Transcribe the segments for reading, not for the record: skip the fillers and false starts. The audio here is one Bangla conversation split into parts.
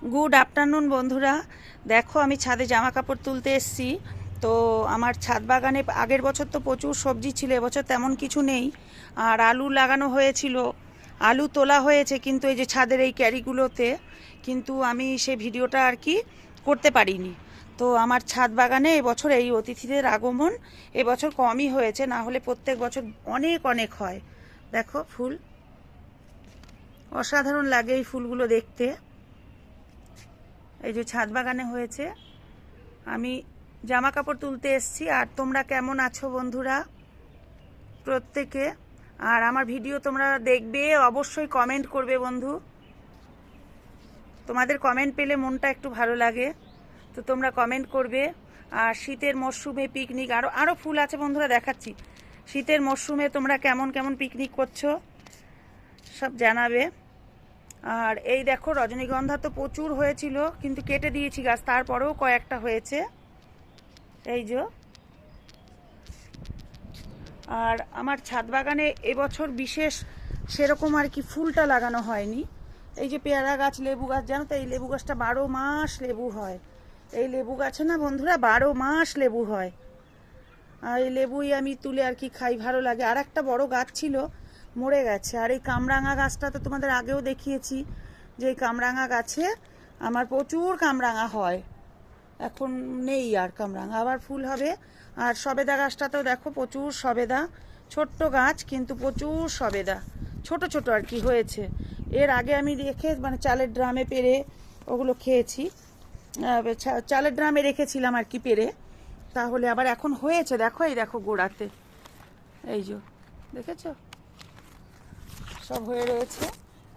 গুড আফটারনুন বন্ধুরা। দেখো আমি ছাদে জামা কাপড় তুলতে এসেছি। তো আমার ছাদ বাগানে আগের বছর তো প্রচুর সবজি ছিল, এবছর তেমন কিছু নেই। আর আলু লাগানো হয়েছিল, আলু তোলা হয়েছে, কিন্তু এই যে ছাদের এই ক্যারিগুলোতে কিন্তু আমি সেই ভিডিওটা আর কি করতে পারিনি। তো আমার ছাদ বাগানে এবছর এই অতিথিদের আগমন এবছর কমই হয়েছে, না হলে প্রত্যেক বছর অনেক অনেক হয়। দেখো ফুল, অসাধারণ লাগে এই ফুলগুলো দেখতে। এই যে ছাদ বাগানে হয়েছে। আমি জামা কাপড় তুলতে এসেছি। আর তোমরা কেমন আছো বন্ধুরা প্রত্যেকে? আর আমার ভিডিও তোমরা দেখবে, অবশ্যই কমেন্ট করবে বন্ধু। তোমাদের কমেন্ট পেলে মনটা একটু ভালো লাগে, তো তোমরা কমেন্ট করবে। আর শীতের মরশুমে পিকনিক, আরও ফুল আছে বন্ধুরা, দেখাচ্ছি। শীতের মরশুমে তোমরা কেমন কেমন পিকনিক করছো সব জানাবে। আর এই দেখো রজনীগন্ধা তো প্রচুর হয়েছিল, কিন্তু কেটে দিয়েছি গাছ, তারপরেও কয়েকটা হয়েছে এই যে। আর আমার ছাদ বাগানে এবছর বিশেষ সেরকম আর কি ফুলটা লাগানো হয়নি। এই যে পেয়ারা গাছ, লেবু গাছ, জানো তো এই লেবু গাছটা 12 মাস লেবু হয়। এই লেবু গাছে না বন্ধুরা 12 মাস লেবু হয়। আর এই লেবুই আমি তুলে আর কি খাই, ভালো লাগে। আর একটা বড় গাছ ছিল, মরে গেছে। আর এই কামরাঙা গাছটা তো তোমাদের আগেও দেখিয়েছি, যে এই কামরাঙা গাছে আমার প্রচুর কামরাঙা হয়। এখন নেই আর কামরাঙা, আবার ফুল হবে। আর সবেদা গাছটাতেও দেখো প্রচুর সবেদা, ছোট্ট গাছ কিন্তু প্রচুর সবেদা, ছোট ছোট আর কি হয়েছে। এর আগে আমি রেখে মানে চালের ড্রামে পেরে ওগুলো খেয়েছি, চালের ড্রামে রেখেছিলাম আর কি পেরে। তাহলে আবার এখন হয়েছে, দেখো এই দেখো গোড়াতে, এই যে দেখেছো সব হয়ে রয়েছে।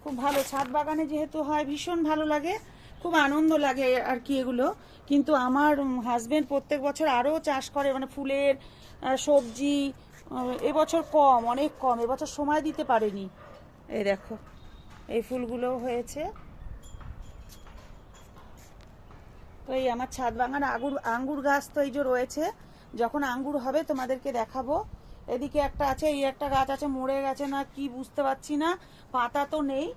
খুব ভালো, ছাদ বাগানে যেহেতু হয় ভীষণ ভালো লাগে, খুব আনন্দ লাগে আর কি এগুলো। কিন্তু আমার হাজবেন্ড প্রত্যেক বছর আরও চাষ করে, মানে ফুলের সবজি। এবছর কম, অনেক কম, এবছর সময় দিতে পারেনি। এই দেখো এই ফুলগুলো হয়েছে। তো এই আমার ছাদ বাগান আঙ্গুর গাছ তো এই যে রয়েছে, যখন আঙ্গুর হবে তোমাদেরকে দেখাবো। এদিকে একটা আছে, এই একটা গাছ আছে, মরে গেছে না কি বুঝতে পারছি না, পাতা তো নেই।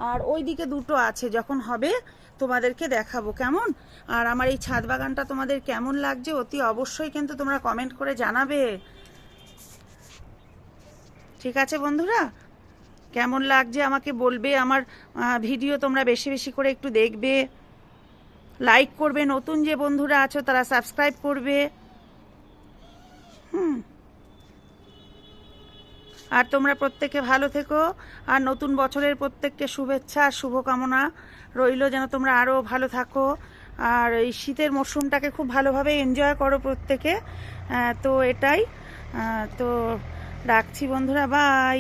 আর ওই দিকে দুটো আছে, যখন হবে তোমাদেরকে দেখাবো কেমন। আর আমার এই ছাদ বাগানটা তোমাদের কেমন লাগছে অতি অবশ্যই কিন্তু তোমরা কমেন্ট করে জানাবে। ঠিক আছে বন্ধুরা, কেমন লাগছে আমাকে বলবে। আমার ভিডিও তোমরা বেশি বেশি করে একটু দেখবে, লাইক করবে, নতুন যে বন্ধুরা আছো তারা সাবস্ক্রাইব করবে। আর তোমরা প্রত্যেকে ভালো থেকো। আর নতুন বছরের প্রত্যেককে শুভেচ্ছা আর শুভকামনা রইল, যেন তোমরা আরও ভালো থাকো। আর এই শীতের মরশুমটাকে খুব ভালোভাবে এনজয় করো প্রত্যেকে। তো এটাই। তো রাখছি বন্ধুরা, বাই।